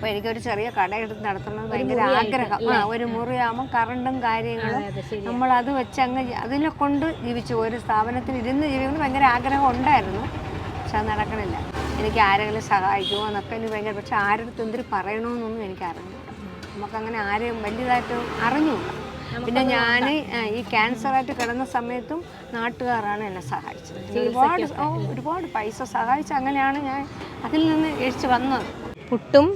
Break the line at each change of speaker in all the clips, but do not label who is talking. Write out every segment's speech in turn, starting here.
അപ്പോൾ എനിക്കൊരു ചെറിയ കട എടുത്ത് നടത്തണം ഭയങ്കര ആഗ്രഹം. ഒരു മുറിയാകുമ്പോൾ കറണ്ടും കാര്യങ്ങളും നമ്മളത് വെച്ച് അങ്ങ് അതിനെ കൊണ്ട് ജീവിച്ചു. ഒരു സ്ഥാപനത്തിൽ ഇരുന്ന് ജീവിക്കുന്നത് ഭയങ്കര ആഗ്രഹം ഉണ്ടായിരുന്നു, പക്ഷെ അത് നടക്കണില്ല. എനിക്ക് ആരെങ്കിലും സഹായിക്കുമോ എന്നൊക്കെ എനിക്ക് ഭയങ്കര, പക്ഷെ ആരുടെ എന്തിനു പറയണമെന്നൊന്നും എനിക്കറിഞ്ഞു. നമുക്കങ്ങനെ ആരെയും വലിയതായിട്ട് അറിഞ്ഞൂടാ. പിന്നെ ഞാൻ ഈ ക്യാൻസറായിട്ട് കിടന്ന സമയത്തും നാട്ടുകാരാണ് എന്നെ സഹായിച്ചത്. ഒരുപാട് പൈസ സഹായിച്ച് അങ്ങനെയാണ് ഞാൻ അതിൽ നിന്ന് എഴിച്ച് വന്നത്.
പുട്ടും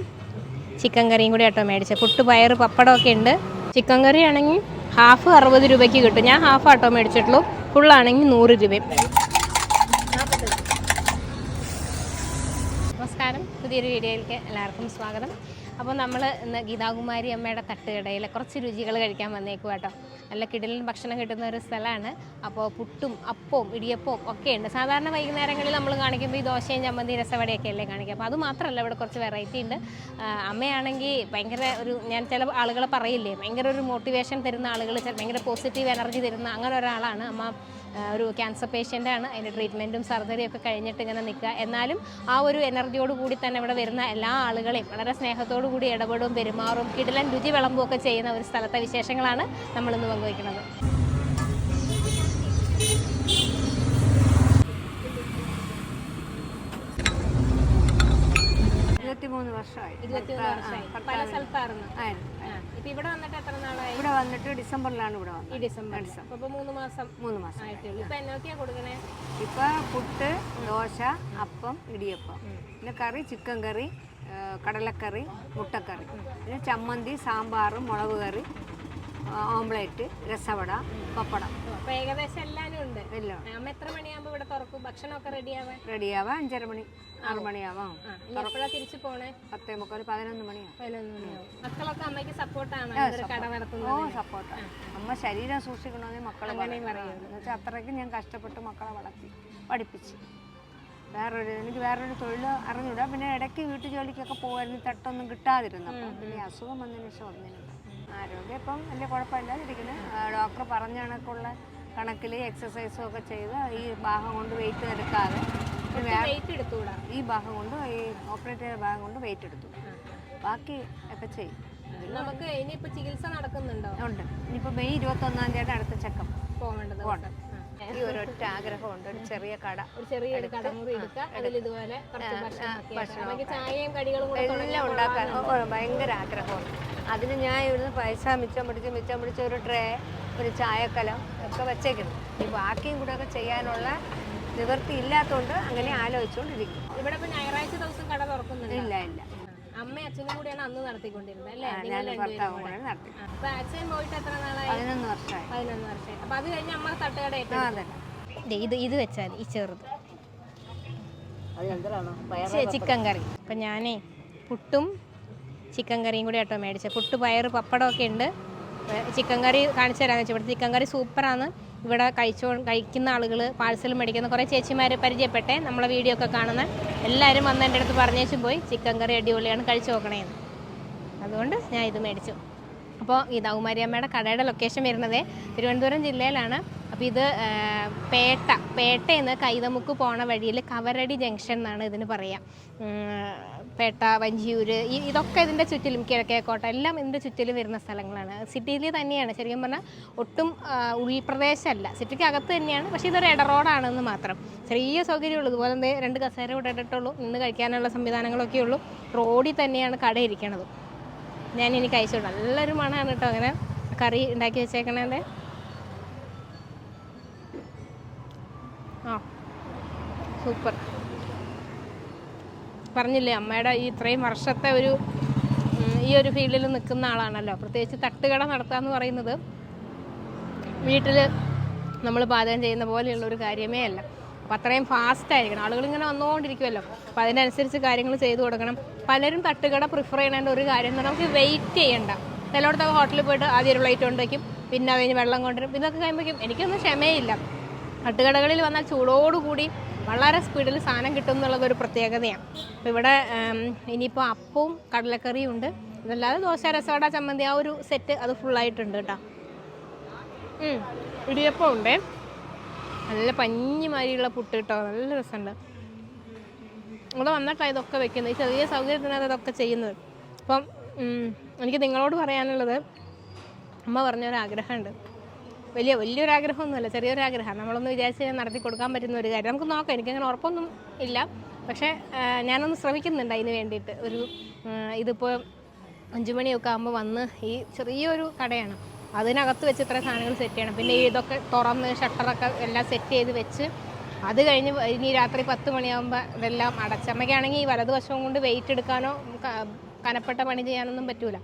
ചിക്കൻ കറിയും കൂടി ആട്ടോ മേടിച്ചത്. പുട്ട്, പയറ്, പപ്പടമൊക്കെ ഉണ്ട്. ചിക്കൻ കറി ആണെങ്കിൽ ഹാഫ് 60 രൂപയ്ക്ക് കിട്ടും. ഞാൻ ഹാഫ് ആട്ടോ മേടിച്ചിട്ടുള്ളൂ. ഫുള്ളാണെങ്കിൽ 100 രൂപയും. നമസ്കാരം, പുതിയൊരു വീഡിയോയിലേക്ക് എല്ലാവർക്കും സ്വാഗതം. അപ്പോൾ നമ്മൾ ഇന്ന് ഗീതാകുമാരി അമ്മയുടെ തട്ടുകടയിൽ കുറച്ച് രുചികൾ കഴിക്കാൻ വന്നേക്കും കേട്ടോ. നല്ല കിടിലൻ ഭക്ഷണം കിട്ടുന്ന ഒരു സ്ഥലമാണ്. അപ്പോൾ പുട്ടും അപ്പവും ഇടിയപ്പവും ഒക്കെ ഉണ്ട്. സാധാരണ വൈകുന്നേരങ്ങളിൽ നമ്മൾ കാണിക്കുമ്പോൾ ഈ ദോശയും ചമ്മന്തി രസവടയൊക്കെ അല്ലേ കാണിക്കുക. അപ്പോൾ അത് മാത്രമല്ല, ഇവിടെ കുറച്ച് വെറൈറ്റി ഉണ്ട്. അമ്മയാണെങ്കിൽ ഭയങ്കര ഞാൻ ചില ആളുകളെ പറയില്ലേ, ഭയങ്കര ഒരു മോട്ടിവേഷൻ തരുന്ന ആളുകൾ, ഭയങ്കര പോസിറ്റീവ് എനർജി തരുന്ന അങ്ങനെ ഒരാളാണ് അമ്മ. ഒരു ക്യാൻസർ പേഷ്യൻ്റാണ്. അതിൻ്റെ ട്രീറ്റ്മെൻറ്റും സർജറിയും ഒക്കെ കഴിഞ്ഞിട്ട് ഇങ്ങനെ നിൽക്കുക. എന്നാലും ആ ഒരു എനർജിയോട് കൂടി തന്നെ ഇവിടെ വരുന്ന എല്ലാ ആളുകളെയും വളരെ സ്നേഹത്തോടു കൂടി ഇടപെടും, പെരുമാറും, കിടിലൻ രുചി വിളമ്പുമൊക്കെ ചെയ്യുന്ന ഒരു സ്ഥലത്തെ വിശേഷങ്ങളാണ് നമ്മളിന്ന് പങ്കുവയ്ക്കുന്നത്.
23 വർഷമായി.
പല സ്ഥലത്തായിരുന്നു. ഇപ്പൊ ഇവിടെ വന്നിട്ട് എത്ര നാളായി?
ഇവിടെ വന്നിട്ട് ഡിസംബറിലാണ് ഇവിടെ വന്നത്.
ഈ ഡിസംബർ. അപ്പോൾ 3 മാസം ആയിട്ടുള്ളൂ. ഇപ്പൊ എന്നൊക്കെയാ കൊടുക്കണേ?
ഇപ്പൊ പുട്ട്, ദോശ, അപ്പം, ഇടിയപ്പം, പിന്നെ കറി ചിക്കൻ കറി, കടലക്കറി, മുട്ടക്കറി, പിന്നെ ചമ്മന്തി, സാമ്പാർ, മുളക് കറി, ഓംപ്ലേറ്റ്, രസവട, പപ്പടം.
അപ്പോൾ ഏകദേശം എല്ലാവരും ഉണ്ട്. അമ്മ എത്ര മണിയാകുമ്പോൾ ഇവിടെ തുറക്കും? ഭക്ഷണമൊക്കെ റെഡിയാവാൻ
5:30 മണി 6 മണിയാവാം.
എപ്പോഴാണ് തിരിച്ചു പോണേ?
10:45 11 മണിയാവും.
മക്കളൊക്കെ അമ്മയ്ക്ക് സപ്പോർട്ടാണ് കട നടത്തുന്നത്?
ഓ, സപ്പോർട്ടാണ്. അമ്മ ശരീരം സൂക്ഷിക്കണമെന്ന് മക്കളെ എന്നുവെച്ചാൽ അത്രയ്ക്ക് ഞാൻ കഷ്ടപ്പെട്ട് മക്കളെ വളർത്തി പഠിപ്പിച്ച്. എനിക്ക് വേറൊരു തൊഴിൽ അറിഞ്ഞൂടാ. പിന്നെ ഇടയ്ക്ക് വീട്ടു ജോലിക്കൊക്കെ പോകുമായിരുന്നു, തട്ടൊന്നും കിട്ടാതിരുന്നപ്പോൾ. പിന്നെ അസുഖം വന്നതിന് ശേഷം ഒന്നിനും ആരോഗ്യം ഇപ്പം വലിയ കുഴപ്പമില്ലാതിരിക്കുന്നത്. ഡോക്ടർ പറഞ്ഞ കണക്കുള്ള കണക്കിൽ എക്സസൈസും ഒക്കെ ചെയ്ത് ഈ ഭാഗം കൊണ്ട് വെയിറ്റ് എടുക്കാതെ ഈ ഭാഗം കൊണ്ട്, ഈ ഓപ്പറേറ്റ് ചെയ്ത ഭാഗം കൊണ്ട് വെയിറ്റ് എടുത്തു. ബാക്കി ഒക്കെ ചെയ്യും.
നമുക്ക് ഇനിയിപ്പോൾ ചികിത്സ നടക്കുന്നുണ്ടോ?
ഉണ്ട്. ഇനിയിപ്പോൾ മെയ് 21-ാം തീയതി അടുത്ത ചെക്കപ്പ്
പോകേണ്ടത്.
ഈ ഒരൊറ്റ ആഗ്രഹമുണ്ട്, ഒരു ചെറിയ കട,
ചെറിയൊരു കടമുറി എടുക്കുക. അതിൽ ഇതുപോലെ ചായയും കടികളും
എല്ലാം ഉണ്ടാക്കാൻ ഭയങ്കര ആഗ്രഹമുണ്ട്. അതിന് ഞാൻ ഇവിടുന്ന് പൈസ മിച്ചം പിടിച്ച് ഒരു ട്രേ, ഒരു ചായക്കലം ഒക്കെ വെച്ചേക്കുന്നു. ഈ ബാക്കിയും കൂടെ ഒക്കെ ചെയ്യാനുള്ള നിവൃത്തി ഇല്ലാത്തതുകൊണ്ട് അങ്ങനെ ആലോചിച്ചുകൊണ്ടിരിക്കും.
ഇവിടെ ഇപ്പൊ ഞായറാഴ്ച ദിവസം കട തുറക്കുന്നുണ്ട്?
ഇല്ല.
അമ്മയും അച്ഛനും കൂടിയാണ് അന്ന് നടത്തിക്കൊണ്ടിരുന്നത് അല്ലേ?
ഞാൻ ഭർത്താവും കൂടെ നടത്തി.
അപ്പൊ അച്ഛൻ പോയിട്ട് എത്ര നാളായി?
11 വർഷമായി.
11 വർഷമായി. അപ്പൊ അത് കഴിഞ്ഞ് അമ്മ തട്ടുകട ഇത് വെച്ചാൽ ഈ ചെറുത് ചിക്കൻ കറി. അപ്പം ഞാനേ പുട്ടും ചിക്കൻ കറിയും കൂടി ആട്ടോ മേടിച്ചത്. പുട്ട്, പയറ്, പപ്പടമൊക്കെ ഉണ്ട്. ചിക്കൻ കറി കാണിച്ചു തരാമെന്ന് വെച്ചാൽ ഇവിടെ ചിക്കൻ കറി സൂപ്പറാണ്. ഇവിടെ കഴിക്കുന്ന ആളുകൾ, പാഴ്സൽ മേടിക്കുന്ന കുറേ ചേച്ചിമാർ പരിചയപ്പെട്ടെ, നമ്മളെ വീഡിയോ ഒക്കെ കാണുന്ന എല്ലാവരും വന്ന് എൻ്റെ അടുത്ത് പറഞ്ഞേച്ചും പോയി ചിക്കൻ കറി അടിപൊളിയാണ്, കഴിച്ചു നോക്കണേന്ന്. അതുകൊണ്ട് ഞാൻ ഇത് മേടിച്ചു. അപ്പോൾ ഗീതാകുമാരി അമ്മയുടെ കടയുടെ ലൊക്കേഷൻ വരുന്നത് തിരുവനന്തപുരം ജില്ലയിലാണ്. അപ്പോൾ ഇത് പേട്ടയിൽ നിന്ന് കൈതമുക്ക് പോണ വഴിയിൽ കവരടി ജംഗ്ഷൻ എന്നാണ് ഇതിന് പറയുക. പേട്ട, വഞ്ചിയൂർ, ഇതൊക്കെ ഇതിൻ്റെ ചുറ്റിലും, കിഴക്കേക്കോട്ട എല്ലാം ഇതിൻ്റെ ചുറ്റിലും വരുന്ന സ്ഥലങ്ങളാണ്. സിറ്റിയിൽ തന്നെയാണ്. ശരിക്കും പറഞ്ഞാൽ ഒട്ടും ഉൾപ്രദേശമല്ല, സിറ്റിക്ക് അകത്ത് തന്നെയാണ്. പക്ഷേ ഇതൊരു ഇട റോഡാണെന്ന് മാത്രം. ചെറിയ സൗകര്യമുള്ളൂ. ഇതുപോലെ 2 കസേര ഇവിടെ ഇട്ടിട്ടുള്ളൂ. ഇന്ന് കഴിക്കാനുള്ള സംവിധാനങ്ങളൊക്കെ ഉള്ളൂ. റോഡിൽ തന്നെയാണ് കട ഇരിക്കണത്. ഞാൻ ഇനി കഴിച്ചു. നല്ലൊരു മണമാണ് കേട്ടോ. അങ്ങനെ കറി ഉണ്ടാക്കി വെച്ചേക്കണേ. സൂപ്പർ. പറഞ്ഞില്ലേ, അമ്മയുടെ ഈ ഇത്രയും വർഷത്തെ ഈ ഒരു ഫീൽഡിൽ നിൽക്കുന്ന ആളാണല്ലോ. പ്രത്യേകിച്ച് തട്ടുകട നടത്തുക എന്ന് പറയുന്നത് വീട്ടിൽ നമ്മൾ പാചകം ചെയ്യുന്ന പോലെയുള്ളൊരു കാര്യമേ അല്ല. അപ്പോൾ അത്രയും ഫാസ്റ്റായിരിക്കണം. ആളുകളിങ്ങനെ വന്നുകൊണ്ടിരിക്കുമല്ലോ. അപ്പോൾ അതിനനുസരിച്ച് കാര്യങ്ങൾ ചെയ്തു കൊടുക്കണം. പലരും തട്ടുകട പ്രിഫർ ചെയ്യേണ്ട ഒരു കാര്യം എന്ന് പറഞ്ഞാൽ നമുക്ക് വെയിറ്റ് ചെയ്യണ്ട. ചിലയിടത്തൊക്കെ ഹോട്ടലിൽ പോയിട്ട് ആദ്യം ഒരു പ്ലേറ്റ് കൊണ്ടുവയ്ക്കും, പിന്നെ അതിന് വെള്ളം കൊണ്ടുവരും. ഇതൊക്കെ കഴിയുമ്പോഴേക്കും എനിക്കൊന്നും ക്ഷമയില്ല. തട്ടുകടകളിൽ വന്നാൽ ചൂടോടുകൂടി വളരെ സ്പീഡിൽ സാധനം കിട്ടും എന്നുള്ളതൊരു പ്രത്യേകതയാണ്. അപ്പോൾ ഇവിടെ ഇനിയിപ്പോൾ അപ്പവും കടലക്കറിയും ഉണ്ട്. അതല്ലാതെ ദോശ, രസവട, ചമ്മന്തി, ആ ഒരു സെറ്റ് അത് ഫുള്ളായിട്ടുണ്ട് കേട്ടോ. ഇടിയപ്പം ഉണ്ട്. നല്ല പഞ്ഞിമാരിയുള്ള പുട്ട് കേട്ടോ. നല്ല രസമുണ്ട്. ഇവിടെ വന്നിട്ടാണ് ഇതൊക്കെ വെക്കുന്നത്. ഈ ചെറിയ സൗകര്യത്തിനകത്ത് ഇതൊക്കെ ചെയ്യുന്നത്. അപ്പം എനിക്ക് നിങ്ങളോട് പറയാനുള്ളത്, അമ്മ പറഞ്ഞൊരാഗ്രഹമുണ്ട്. വലിയൊരാഗ്രഹമൊന്നുമല്ല, ചെറിയൊരാഗ്രഹം. നമ്മളൊന്ന് വിചാരിച്ച് നടത്തി കൊടുക്കാൻ പറ്റുന്ന ഒരു കാര്യം. നമുക്ക് നോക്കാം, എനിക്കങ്ങനെ ഉറപ്പൊന്നും ഇല്ല. പക്ഷേ ഞാനൊന്ന് ശ്രമിക്കുന്നുണ്ട് അതിന് വേണ്ടിയിട്ട്. ഇതിപ്പോൾ 5 മണിയൊക്കെ ആകുമ്പോൾ വന്ന് ഈ ചെറിയൊരു കടയാണ്, അതിനകത്ത് വെച്ച് ഇത്ര സാധനങ്ങൾ സെറ്റ് ചെയ്യണം. പിന്നെ ഇതൊക്കെ തുറന്ന് ഷട്ടറൊക്കെ എല്ലാം സെറ്റ് ചെയ്ത് വെച്ച് അത് കഴിഞ്ഞ് ഇനി രാത്രി 10 മണിയാകുമ്പോൾ ഇതെല്ലാം അടച്ചമ്മയ്ക്കാണെങ്കിൽ ഈ വലതുവശവും കൊണ്ട് വെയിറ്റ് എടുക്കാനോ കനപ്പെട്ട പണി ചെയ്യാനൊന്നും പറ്റൂല.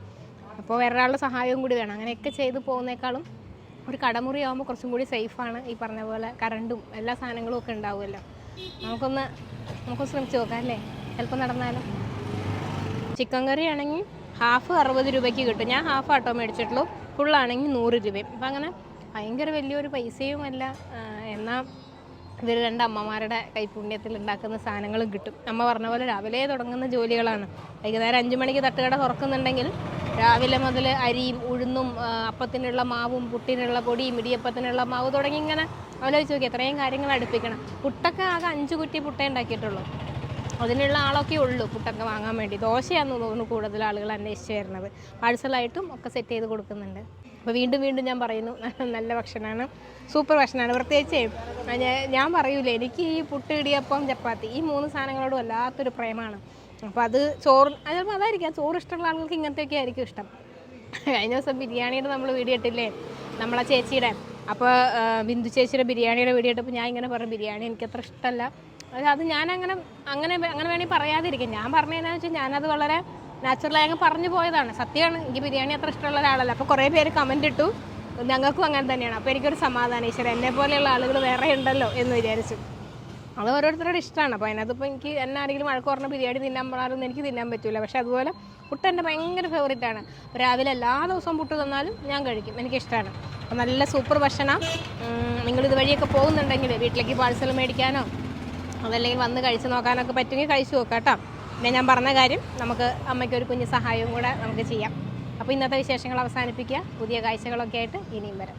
അപ്പോൾ വേറൊരാളുടെ സഹായവും കൂടി വേണം. അങ്ങനെയൊക്കെ ചെയ്ത് പോകുന്നേക്കാളും ഒരു കടമുറി ആകുമ്പോൾ കുറച്ചും കൂടി സേഫാണ്. ഈ പറഞ്ഞ പോലെ കറണ്ടും എല്ലാ സാധനങ്ങളും ഒക്കെ ഉണ്ടാവുമല്ലോ. നമുക്കൊന്ന് ശ്രമിച്ച് നോക്കാം അല്ലേ, ചിലപ്പോൾ നടന്നാലും. ചിക്കൻ കറി ആണെങ്കിൽ ഹാഫ് 60 രൂപയ്ക്ക് കിട്ടും. ഞാൻ ഹാഫ് ആട്ടോ മേടിച്ചിട്ടുള്ളൂ, ഫുള്ളാണെങ്കിൽ 100 രൂപയും. അപ്പം അങ്ങനെ ഭയങ്കര വലിയൊരു പൈസയുമല്ല. എന്നാൽ ഇവർ 2 അമ്മമാരുടെ കൈപുണ്യത്തിൽ ഉണ്ടാക്കുന്ന സാധനങ്ങളും കിട്ടും. അമ്മ പറഞ്ഞ പോലെ രാവിലെ തുടങ്ങുന്ന ജോലികളാണ്. വൈകുന്നേരം 5 മണിക്ക് തട്ടുകട തുറക്കുന്നുണ്ടെങ്കിൽ രാവിലെ മുതൽ അരിയും ഉഴുന്നും അപ്പത്തിനുള്ള മാവും പുട്ടിനുള്ള പൊടിയും ഇടിയപ്പത്തിനുള്ള മാവ് തുടങ്ങി ഇങ്ങനെ ആലോചിച്ച് നോക്കി എത്രയും കാര്യങ്ങൾ അടുപ്പിക്കണം. പുട്ടൊക്കെ ആകെ 5 കുറ്റി പുട്ടേ ഉണ്ടാക്കിയിട്ടുള്ളൂ. അതിനുള്ള ആളൊക്കെ ഉള്ളൂ പുട്ടൊക്കെ വാങ്ങാൻ വേണ്ടി. ദോശയാണെന്ന് തോന്നുന്നു കൂടുതൽ ആളുകൾ അന്വേഷിച്ച് വരുന്നത്. പാഴ്സലായിട്ടും ഒക്കെ സെറ്റ് ചെയ്ത് കൊടുക്കുന്നുണ്ട്. അപ്പോൾ വീണ്ടും ഞാൻ പറയുന്നു, നല്ല ഭക്ഷണമാണ്, സൂപ്പർ ഭക്ഷണമാണ്. പ്രത്യേകിച്ച് ഞാൻ പറയൂലേ, എനിക്ക് ഈ പുട്ട് ഇടിയപ്പം ചപ്പാത്തി ഈ 3 സാധനങ്ങളോട് വല്ലാത്തൊരു പ്രേമമാണ്. അപ്പോൾ അത് ചിലപ്പോൾ അതായിരിക്കാം, ചോറ് ഇഷ്ടമുള്ള ആളുകൾക്ക് ഇങ്ങനത്തെയൊക്കെ ആയിരിക്കും ഇഷ്ടം. കഴിഞ്ഞ ദിവസം ബിരിയാണിയുടെ നമ്മൾ വീഡിയോ ഇട്ടില്ലേ, നമ്മളെ ചേച്ചിയുടെ. അപ്പോൾ ബിന്ദു ചേച്ചിയുടെ ബിരിയാണിയുടെ വീഡിയോ ഇട്ടപ്പോൾ ഞാൻ ഇങ്ങനെ പറഞ്ഞു, ബിരിയാണി എനിക്കത്ര ഇഷ്ടമല്ല. അത് ഞാനങ്ങനെ വേണമെങ്കിൽ പറയാതിരിക്കും. ഞാൻ പറഞ്ഞതെന്നു വെച്ചാൽ ഞാനത് വളരെ നാച്ചുറലായി അങ്ങ് പറഞ്ഞു പോയതാണ്. സത്യമാണ്, എനിക്ക് ബിരിയാണി അത്ര ഇഷ്ടമുള്ള ഒരാളല്ല. അപ്പോൾ കുറേ പേര് കമൻ്റ് ഇട്ടു ഞങ്ങൾക്കും അങ്ങനെ തന്നെയാണ്. അപ്പോൾ എനിക്കൊരു സമാധാനം, ഈശ്വരൻ എന്നെ പോലെയുള്ള ആളുകൾ വേറെ ഉണ്ടല്ലോ എന്ന് വിചാരിച്ചു. അത് ഓരോരുത്തരുടെ ഇഷ്ടമാണ്. അപ്പോൾ അതിനകത്തിപ്പോൾ എനിക്ക് എന്നെ ആരെങ്കിലും വഴക്ക് പറഞ്ഞ ബിരിയാണി തിന്നാൻ പാടാറൊന്നും എനിക്ക് തിന്നാൻ പറ്റില്ല. പക്ഷേ അതുപോലെ പുട്ട് എൻ്റെ ഭയങ്കര ഫേവറേറ്റാണ്. രാവിലെ എല്ലാ ദിവസവും പുട്ട് തന്നാലും ഞാൻ കഴിക്കും, എനിക്കിഷ്ടമാണ്. അപ്പോൾ നല്ല സൂപ്പർ ഭക്ഷണം. നിങ്ങളിത് വഴിയൊക്കെ പോകുന്നുണ്ടെങ്കിൽ വീട്ടിലേക്ക് പാഴ്സൽ മേടിക്കാനോ അതല്ലെങ്കിൽ വന്ന് കഴിച്ച് നോക്കാനൊക്കെ പറ്റുമെങ്കിൽ കഴിച്ച് നോക്കാം കേട്ടോ. പിന്നെ ഞാൻ പറഞ്ഞ കാര്യം, നമുക്ക് അമ്മയ്ക്കൊരു കുഞ്ഞ് സഹായവും കൂടെ നമുക്ക് ചെയ്യാം. അപ്പോൾ ഇന്നത്തെ വിശേഷങ്ങൾ അവസാനിപ്പിക്കുക. പുതിയ കാഴ്ചകളൊക്കെ ആയിട്ട് ഇനിയും വരാം.